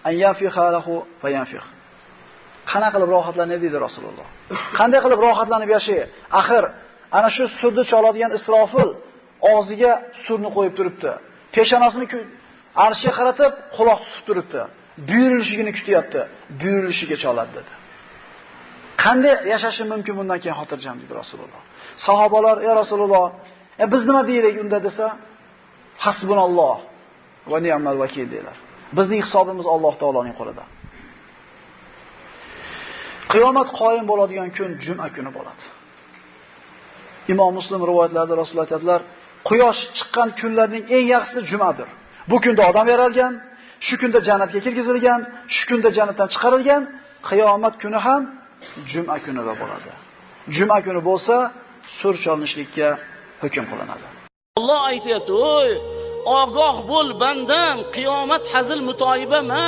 an yanfiha lahu va yanfih. Qanaqa qilib rohatlanadi dedi Rasululloh. Qanday qilib rohatlanib yashay? Axir ana shu surni choladigan Isrofil og'ziga surni qo'yib turibdi. Peshonasini arshga qaratib quloq tutib turibdi. Buyurilishini kutyapti. Buyurilishiga choladi dedi. Qanday yashashi mumkin bundan keyin xotirjam dedi Rasululloh. Sahobalar, "Ey Rasululloh, biz nima deylik unda?" desa, "Hasbunalloh va ni'mal vakil" deylar. Bizning hisobimiz Alloh taoloning qo'lida. Qiyomat qoyim bo'ladigan kun juma kuni bo'ladi. Imom Muslim rivoyatlarida Rasululloh aytadilar, quyosh chiqqan kunlarning eng yaxshisi jumadir. Bu kunda odam yaralgan, shu kunda jannatga kirgizilgan, shu kunda jannatdan chiqarilgan, qiyomat kuni ham juma kunida bo'ladi. Juma kuni bo'lsa, sur cholinishlikka hukm qilinadi. Alloh aytayapti: "Oy, ogoh bo'l bandam, qiyomat hazil mutoyiba emas.